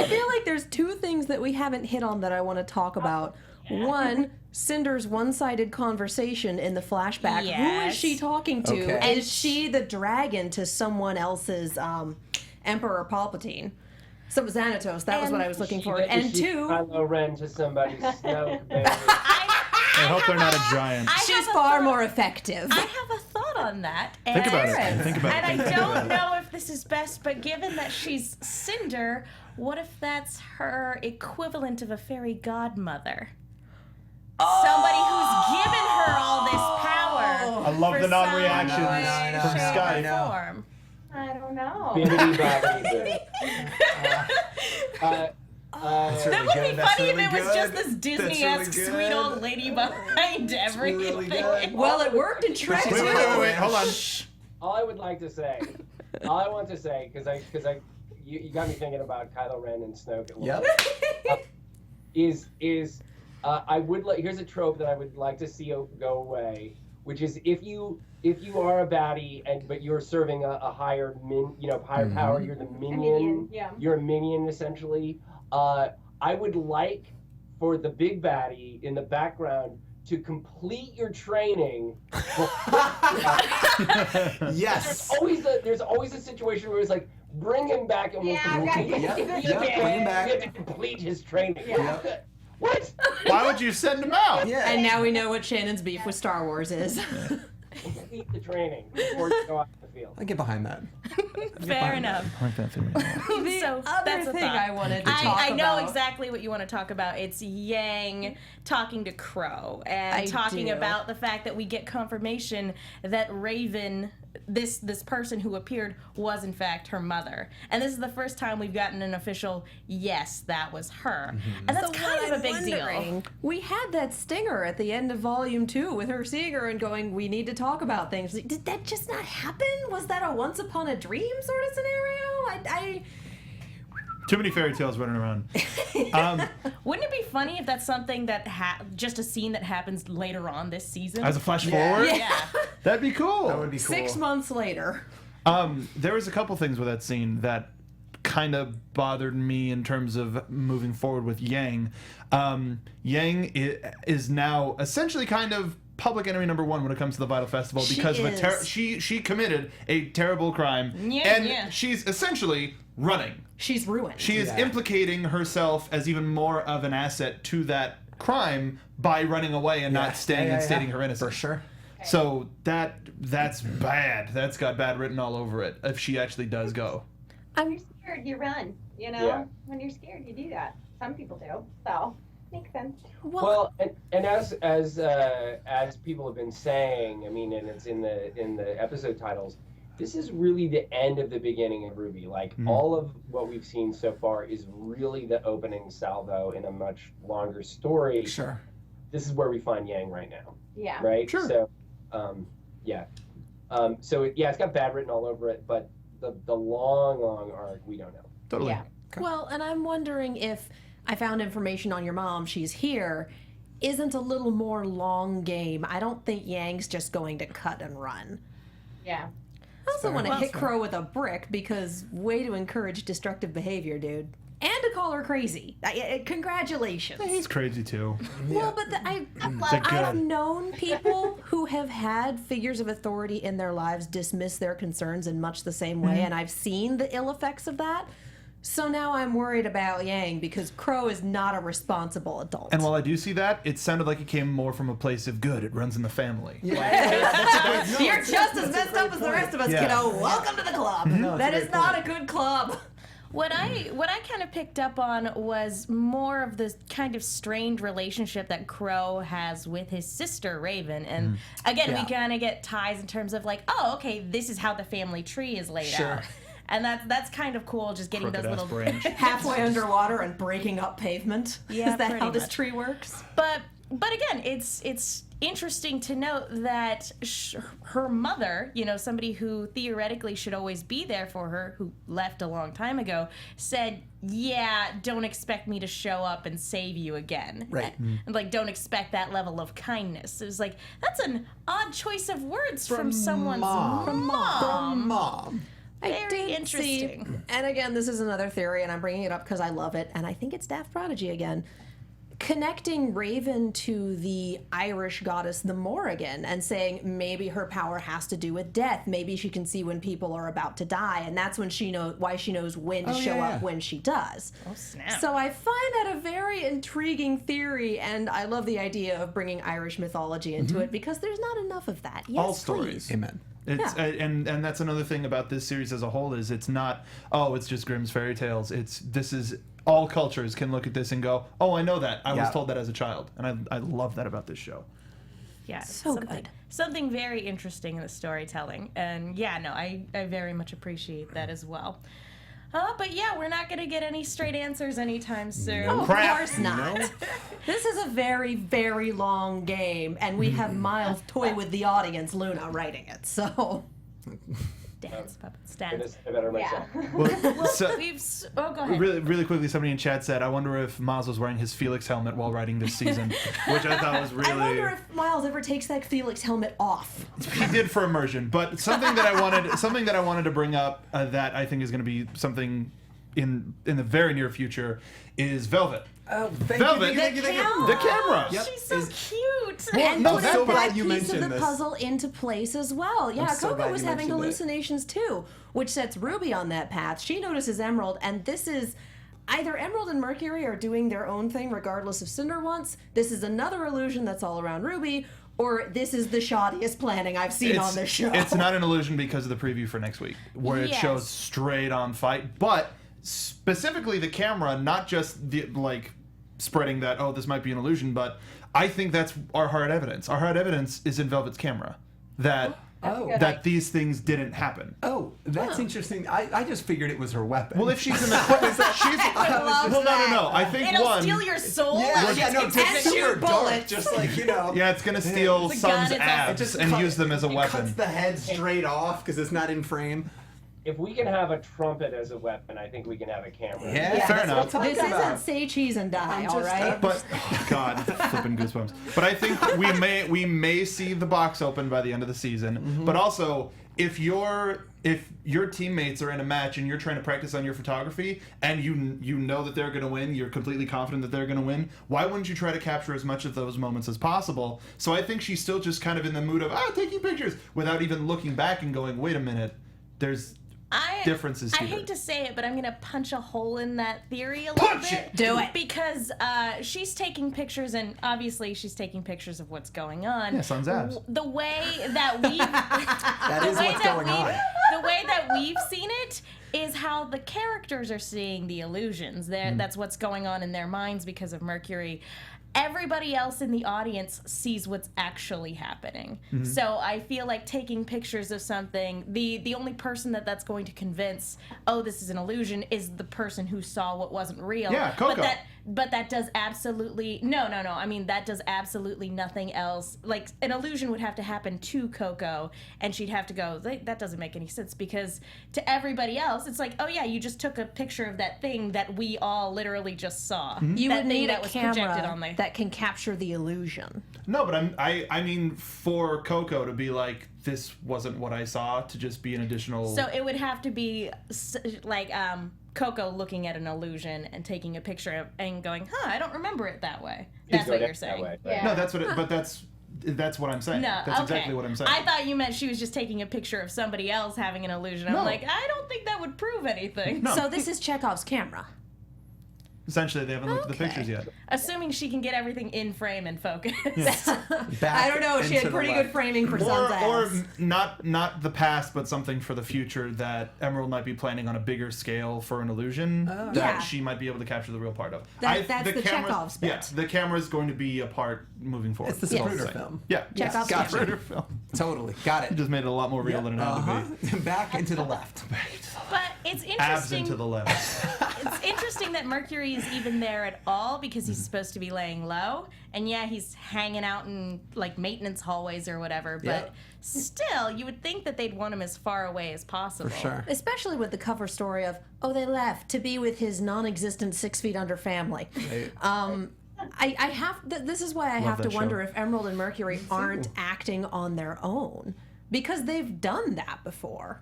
feel like there's 2 things that we haven't hit on that I want to talk about. One, Cinder's one-sided conversation in the flashback. Yes. Who is she talking to? Okay. Is she the dragon to someone else's Emperor Palpatine? So Xanatos, that was what I was looking for. And 2, Kylo Ren to somebody's Snoke, baby. I hope they're not a giant. she's far more effective. I have a thought on that. Think about it. Think about And it. I don't know if this is best, but given that she's Cinder, what if that's her equivalent of a fairy godmother? Somebody who's given her all this power. I love the non-reaction No, from no, Sky. no. Form. I don't know. Bibbidi bobbidi That would be funny if it was just this Disney-esque really sweet old lady behind everything. really good. Well, it worked in Trek Wait, wait, hold on. All I want to say, because you got me thinking about Kylo Ren and Snoke. Yep. I would like. Here's a trope that I would like to see go away, which is if you are a baddie but you're serving a higher higher power, you're the minion. Yeah. You're a minion essentially. I would like for the big baddie in the background to complete your training. Yes. There's always a situation where it's like, bring him back and we'll complete Bring him back. We have to complete his training. Yeah. What? Why would you send him out? Yeah. And now we know what Shannon's beef with Star Wars is. Complete the training before you go out the field. I get behind that. Fair enough. I like that theory. The So other that's a thing thought. I wanted to talk about. I know exactly what you want to talk about. It's Yang talking to Crow and talking about the fact that we get confirmation that Raven, this person who appeared, was in fact her mother. And this is the first time we've gotten an official, yes, that was her. And that's kind of a big deal. We had that stinger at the end of Volume 2 with her seeing her and going, we need to talk about things. Did that just not happen? Was that a once upon a dream sort of scenario? Too many fairy tales running around. Wouldn't it be funny if that's something that just a scene that happens later on this season? As a flash forward? Yeah. That'd be cool. That would be cool. 6 months later. There was a couple things with that scene that kind of bothered me in terms of moving forward with Yang. Yang is now essentially kind of public enemy number 1 when it comes to the Vital Festival because she committed a terrible crime and she's essentially running. She's ruined. She is implicating herself as even more of an asset to that crime by running away and not staying and stating her innocence. For sure. So that's bad. That's got bad written all over it. If she actually does go. When you're scared, you run. You know, Yeah. when you're scared, you do that. Some people do. So makes sense. Well, and as people have been saying, I mean, and it's in the episode titles, this is really the end of the beginning of RWBY. Like all of what we've seen so far is really the opening salvo in a much longer story. Sure. This is where we find Yang right now. Yeah. Right. Sure. So, it's got bad written all over it, but the long arc we don't know. Totally. Yeah. Well, and I'm wondering if I found information on your mom, she's here, isn't a little more long game. I don't think Yang's just going to cut and run. Yeah. I also want to hit fair. Crow with a brick because way to encourage destructive behavior, dude. And to call her crazy. Congratulations. He's crazy too. Well, but I've known people who have had figures of authority in their lives dismiss their concerns in much the same way, and I've seen the ill effects of that. So now I'm worried about Yang because Crow is not a responsible adult. And while I do see that, it sounded like it came more from a place of good. It runs in the family. You're just as messed up as the rest of us, Yeah. kiddo. Welcome to the club. That is not a good club. What I kind of picked up on was more of this kind of strained relationship that Crow has with his sister Raven, and again we kind of get ties in terms of like, oh, okay, this is how the family tree is laid out, and that's kind of cool. Just getting those Crooked-ass little branch. Halfway underwater and breaking up pavement. Yeah, is that pretty how this much. tree works? But again, it's interesting to note that her mother, you know, somebody who theoretically should always be there for her, who left a long time ago, said, yeah, don't expect me to show up and save you again. Right. And like, don't expect that level of kindness. It was like, that's an odd choice of words from someone's mom. mom. Mom. Very did interesting. see- and again, this is another theory, and I'm bringing it up because I love it, and I think it's Daft Prodigy again. Connecting Raven to the Irish goddess, the Morrigan, and saying maybe her power has to do with death. Maybe she can see when people are about to die, and that's when she knows when to show up when she does. Oh, snap. So I find that a very intriguing theory, and I love the idea of bringing Irish mythology into it because there's not enough of that. Yes, All stories. please. Amen. It's and that's another thing about this series as a whole is it's not it's just Grimm's fairy tales. This is all cultures can look at this and go, oh, I know that. I was told that as a child, and I love that about this show. Yeah, So something, good. Something very interesting in the storytelling, and yeah, no, I very much appreciate that as well. But yeah, we're not going to get any straight answers anytime soon. Oh, of Crap. course not. This is a very, very long game, and we have Miles toy with the audience, Luna, writing it. So Dance, puppets, Gonna dance. say better Yeah. myself. Well, so, Oh, go ahead. really quickly, somebody in chat said, I wonder if Miles was wearing his Felix helmet while writing this season, which I thought was really... I wonder if Miles ever takes that Felix helmet off. He did for immersion, but something that I wanted to bring up that I think is going to be something in the very near future is Velvet. Oh, thank Velvet. you. Thank you. The camera. Yep. She's so cute. And no, put so that glad you piece of mentioned the this. puzzle into place as well. Yeah, so Coco glad was you having mentioned it. hallucinations too, which sets Ruby on that path. She notices Emerald, and this is either Emerald and Mercury are doing their own thing regardless of Cinder wants. This is another illusion that's all around Ruby, or this is the shoddiest planning I've seen on this show. It's not an illusion because of the preview for next week, where it Yes. shows straight on fight, but specifically the camera, not just the spreading that this might be an illusion, but I think that's our hard evidence. Our hard evidence is in Velvet's camera that that these things didn't happen. Oh, that's interesting. I just figured it was her weapon. Well, if she's in the no. I think It'll one. steal your soul. Yeah, no, It's it's shoot super dark. bullets. Just like, you know. Yeah, it's gonna steal It's a gun, Sun's it's also- abs and use them as a It weapon. cuts the head straight off because it's not in frame. If we can have a trumpet as a weapon, I think we can have a camera. Yeah, Fair that's enough. what I'm This talking isn't about. say cheese and die, I'm all just, right? But God, flipping goosebumps. But I think we may see the box open by the end of the season. But also, if your teammates are in a match and you're trying to practice on your photography and you know that they're going to win, you're completely confident that they're going to win, why wouldn't you try to capture as much of those moments as possible? So I think she's still just kind of in the mood of taking pictures without even looking back and going, wait a minute, differences I here. hate to say it, but I'm gonna punch a hole in that theory a little Punch bit. it! Do it. Because she's taking pictures, and obviously she's taking pictures of what's going on. Yeah, son's abs. The way that we've That is what's going on. the way that we've seen it is how the characters are seeing the illusions. That's what's going on in their minds because of Mercury. Everybody else in the audience sees what's actually happening. So I feel like taking pictures of something, the only person that's going to convince, oh, this is an illusion, is the person who saw what wasn't real. Yeah, Coco. But that does absolutely no. I mean, that does absolutely nothing else. Like, an illusion would have to happen to Coco, and she'd have to go, that doesn't make any sense, because to everybody else, it's like, oh yeah, you just took a picture of that thing that we all literally just saw. You That would thing need that a was projected camera on the that can capture the illusion. No, but I mean for Coco to be like, this wasn't what I saw, to just be an additional. So it would have to be like Coco looking at an illusion and taking a picture of, and going, I don't remember it that way. That's what you're saying. Yeah. No, that's what. But that's what I'm saying. No, That's okay. exactly what I'm saying. I thought you meant she was just taking a picture of somebody else having an illusion. No. I'm like, I don't think that would prove anything. No. So this is Chekhov's camera. Essentially, they haven't looked at the Okay. pictures yet. Assuming she can get everything in frame and focus. Back I don't know. She and to had the pretty left. good framing for Sun's Or ass. not the past, but something for the future that Emerald might be planning on a bigger scale for an illusion that Yeah. she might be able to capture the real part of. That's the Chekhov's bit. Yeah, the camera is going to be a part moving forward. It's the Yes. Zapruder film. Yeah, Chekhov's Gotcha. camera. Zapruder film. Totally. Got It it. just made it a lot more real than it had to be. Back and to the left. But it's interesting. Abs into the left. It's interesting that Mercury is even there at all, because he's supposed to be laying low, and yeah, he's hanging out in like maintenance hallways or whatever, but Yeah. still, you would think that they'd want him as far away as possible. For sure. Especially with the cover story of, they left to be with his non-existent 6 feet under family. Right. I have. This is why I have to that wonder show. if Emerald and Mercury aren't acting on their own, because they've done that before.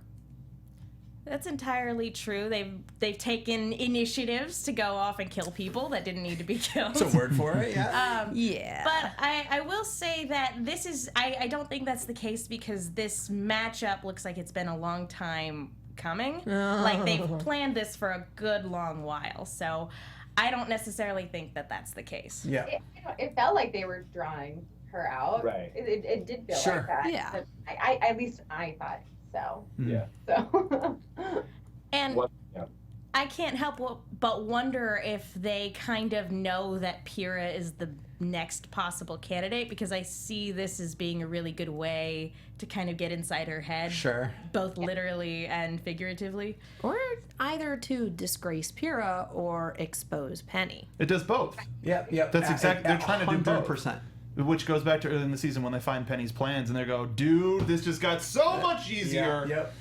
That's entirely true. They've taken initiatives to go off and kill people that didn't need to be killed. That's a word for it, yeah. Yeah. But I will say that this is, I don't think that's the case, because this matchup looks like it's been a long time coming. Like, they've planned this for a good long while. So I don't necessarily think that that's the case. Yeah. It felt like they were drawing her out. Right. It did feel Sure. like that. Yeah. But I at least I thought so. Yeah. So. And Yeah. I can't help but wonder if they kind of know that Pyrrha is the next possible candidate, because I see this as being a really good way to kind of get inside her head. Sure. Both literally and figuratively. Or either to disgrace Pyrrha or expose Penny. It does both. Yep. That's exactly. They're trying to do both. 100%. Which goes back to early in the season when they find Penny's plans and they go, dude, this just got so much easier. Yep.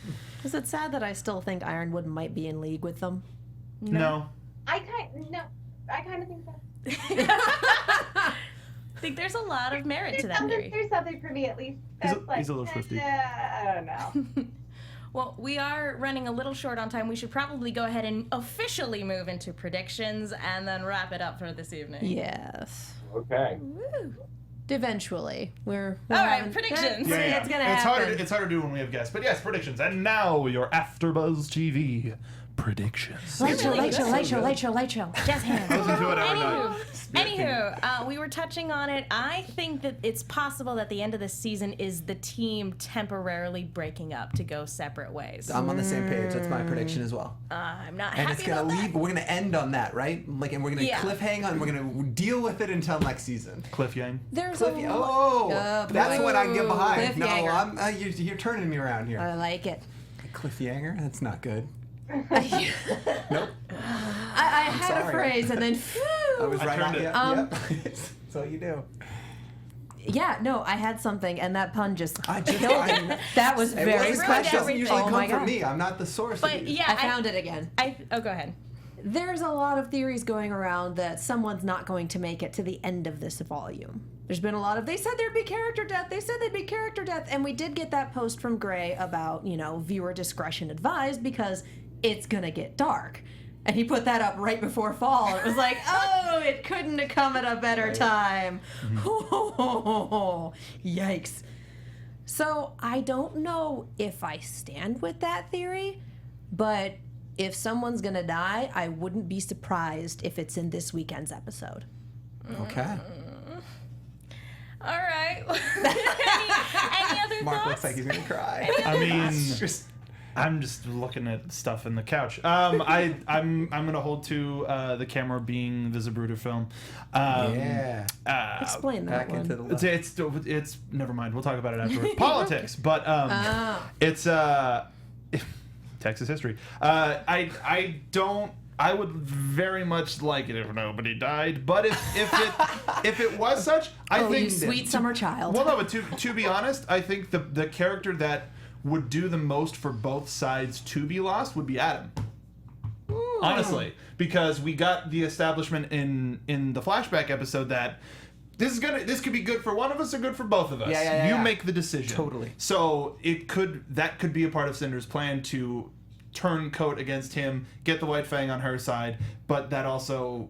Is it sad that I still think Ironwood might be in league with them? No. I kind of think so. I think there's a lot of merit to that theory. There's something for me at least. He's a- That's like, he's a little thrifty. I don't know. Well, we are running a little short on time. We should probably go ahead and officially move into predictions and then wrap it up for this evening. Yes. Okay. Woo. Eventually. We're All right, having- predictions. Yeah. It's gonna It's happen. harder to do when we have guests. But yes, predictions. And now your AfterBuzz TV predictions. Light show, light show, So light show, good. light show, light show. Jazz hands. Listen to it every night. Anywho, we were touching on it. I think that it's possible that the end of the season is the team temporarily breaking up to go separate ways. I'm on the same page. That's my prediction as well. I'm not And happy it's gonna about leave. that. We're gonna end on that, right? Like, and we're gonna Yeah. cliffhang on. We're gonna deal with it until next season. Cliff Yang. There's Cliff, a oh, that's what I get behind. No, Cliffhanger. you're turning me around here. I like it. Cliff Yanger? That's not good. I Nope. had a sorry. phrase and then I was I right turned on. it. Yep. That's all you do. yeah, no, I had something and that pun just It that was wasn't very special. special. Doesn't usually Oh come my from God. me. I'm not the source. But of these. yeah, I found it again. Oh, go ahead. There's a lot of theories going around that someone's not going to make it to the end of this volume. There's been a lot of, they said there'd be character death, they said there'd be character death, and we did get that post from Gray about, viewer discretion advised because it's gonna get dark. And he put that up right before fall. It was like, oh, it couldn't have come at a better time. Yikes. So I don't know if I stand with that theory, but if someone's gonna die, I wouldn't be surprised if it's in this weekend's episode. Okay. All right. any other Mark thoughts? looks like he's gonna cry. I mean, Just- I'm just looking at stuff in the couch. I'm gonna hold to the camera being the Zapruder film. yeah. Explain that Back one. into the left. It's never mind. We'll talk about it afterwards. Politics, but it's Texas history. I would very much like it if nobody died, but if it was such, I think you sweet summer child. Well, no, but to be honest, I think the character that would do the most for both sides to be lost would be Adam. Honestly, because we got the establishment in the flashback episode that this could be good for one of us or good for both of us. You make the decision. Totally. So that could be a part of Cinder's plan to turn coat against him, get the White Fang on her side, but that also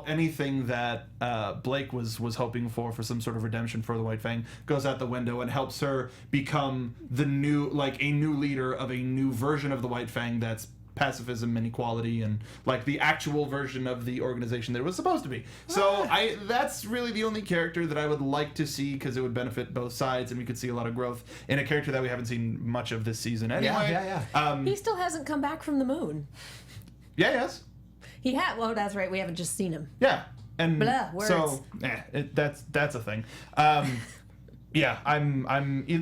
anything that Blake was hoping for some sort of redemption for the White Fang goes out the window and helps her become a new leader of a new version of the White Fang that's pacifism and equality and the actual version of the organization that it was supposed to be. So that's really the only character that I would like to see because it would benefit both sides and we could see a lot of growth in a character that we haven't seen much of this season anyway. Yeah. He still hasn't come back from the moon. Yeah, yes. He had. Well, that's right. We haven't just seen him. Yeah, and Blah, words. so that's a thing. Yeah, I'm.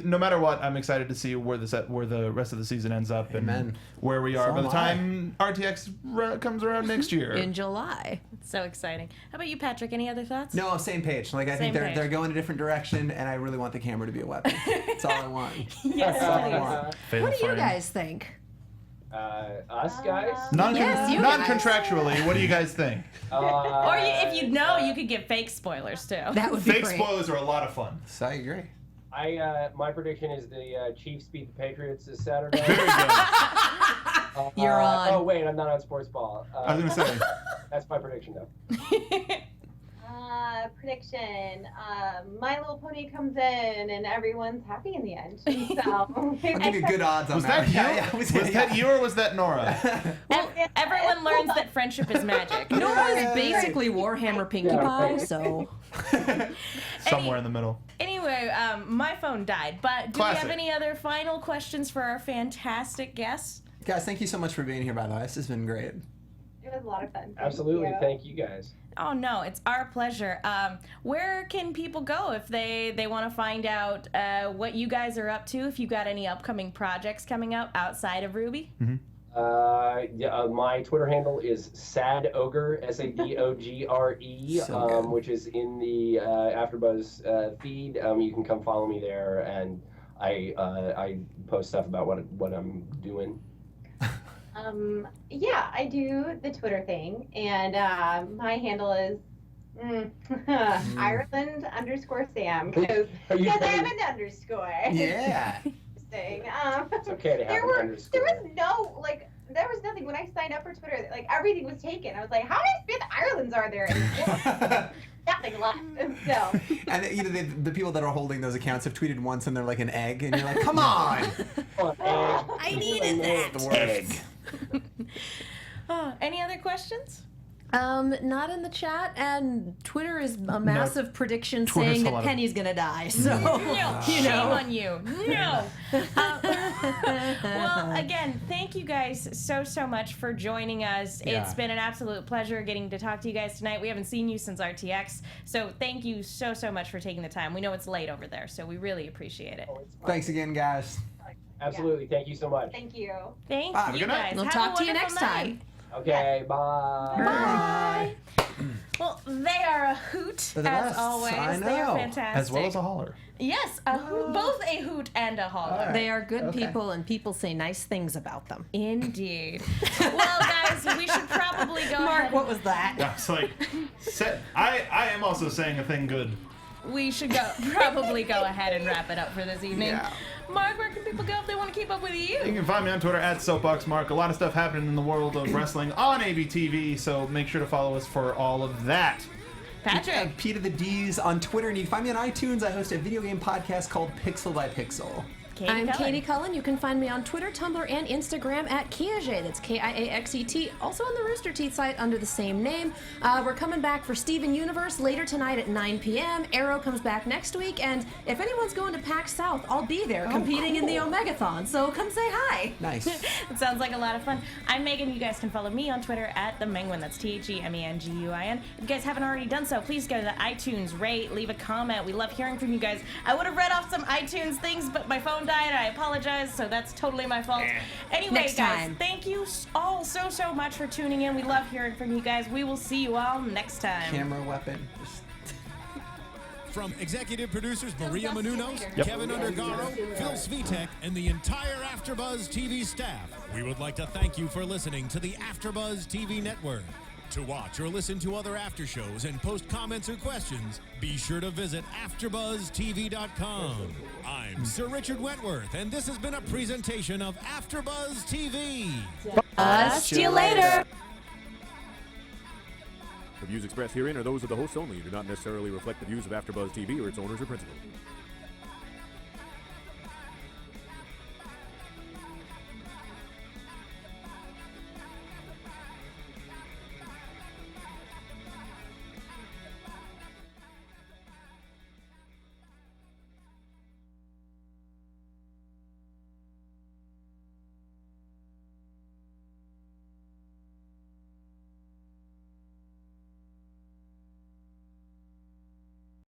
No matter what, I'm excited to see where the rest of the season ends up and where we are So by the am time RTX comes around next year. In July. So exciting. How about you, Patrick? Any other thoughts? No, same page. I think they're going a different direction, and I really want the camera to be a weapon. That's all I want. Yes, That's all I please. want. Fatal What do you frame. guys think? Us guys? Yes, you guys. Non-contractually, what do you guys think? Or if you know, you could give fake spoilers too. That would be Fake great. spoilers are a lot of fun. So I agree. My prediction is the Chiefs beat the Patriots this Saturday. Very good. You're on. Oh wait, I'm not on sports ball. I was gonna say. That's my prediction though. Prediction. My Little Pony comes in and everyone's happy in the end. So I'll give you good odds on Was that. that you? Was that you or was that Nora? Everyone learns that friendship is magic. Nora's basically Warhammer Pinkie Pie, so. Somewhere in the middle. Anyway, my phone died, but do we Classic. have any other final questions for our fantastic guests? Guys, thank you so much for being here, by the way. This has been great. it was a lot of fun. Absolutely. you. Thank you guys. Oh no, it's our pleasure. Where can people go if they want to find out what you guys are up to? If you've got any upcoming projects coming out outside of RWBY? My Twitter handle is SadOgre, SADOGRE, So good. which is in the AfterBuzz feed. You can come follow me there, and I post stuff about what I'm doing. Yeah, I do the Twitter thing, and my handle is Ireland_Sam because I have an underscore. Yeah. Interesting. It's okay to have an underscore. There was nothing when I signed up for Twitter. Like everything was taken. I was like, how many Fifth Irelands are there? And nothing left. So. And the people that are holding those accounts have tweeted once and they're like an egg, and you're like, come on. I needed that. The worst. Any other questions? Not in the chat, and Twitter is a massive prediction Twitter's saying a that lot of- Penny's gonna die. So No, you shame know. on you. No. Well, again, thank you guys so much for joining us. Yeah. It's been an absolute pleasure getting to talk to you guys tonight. We haven't seen you since RTX, so thank you so much for taking the time. We know it's late over there, so we really appreciate it. Thanks again, guys. Absolutely. Thank you so much. Thank you. Thank Bye. you Good night. guys. We'll Have talk a to you wonderful next night. time. Okay, bye. Bye. Well, they are a hoot, They're the as best. always. I They are know. fantastic. As well as a holler. Yes, a hoot, both a hoot and a holler. All right. They are good Okay. people, and people say nice things about them. Indeed. Well, guys, we should probably go Mark, ahead. what was that? I was like, I am also saying a thing good. We should probably go ahead and wrap it up for this evening. Yeah. Mark, where can people go if they want to keep up with you? You can find me on Twitter at SoapboxMark. A lot of stuff happening in the world of wrestling on ABTV, so make sure to follow us for all of that. Patrick. Peter the Dees on Twitter, and you can find me on iTunes. I host a video game podcast called Pixel by Pixel. I'm Katie Cullen. You can find me on Twitter, Tumblr, and Instagram at Kiaxet. That's Kiaxet. Also on the Rooster Teeth site under the same name. We're coming back for Steven Universe later tonight at 9 p.m. Arrow comes back next week, and if anyone's going to PAX South, I'll be there competing in the Omegathon. So come say hi. Nice. It sounds like a lot of fun. I'm Megan. You guys can follow me on Twitter at TheMenguin. That's TheMenguin. If you guys haven't already done so, please go to the iTunes, rate, leave a comment. We love hearing from you guys. I would have read off some iTunes things, but my phone died. I apologize, so that's totally my fault. Anyway, Next guys, time. thank you all so much for tuning in. We love hearing from you guys. We will see you all next time. Camera weapon. From executive producers Maria Menounos, Kevin Undergaro, Phil Svitek, and the entire AfterBuzz TV staff, we would like to thank you for listening to the AfterBuzz TV network. To watch or listen to other after shows and post comments or questions, be sure to visit AfterBuzzTV.com. I'm Sir Richard Wentworth, and this has been a presentation of AfterBuzz TV. See you later. The views expressed herein are those of the hosts only and do not necessarily reflect the views of AfterBuzz TV or its owners or principals.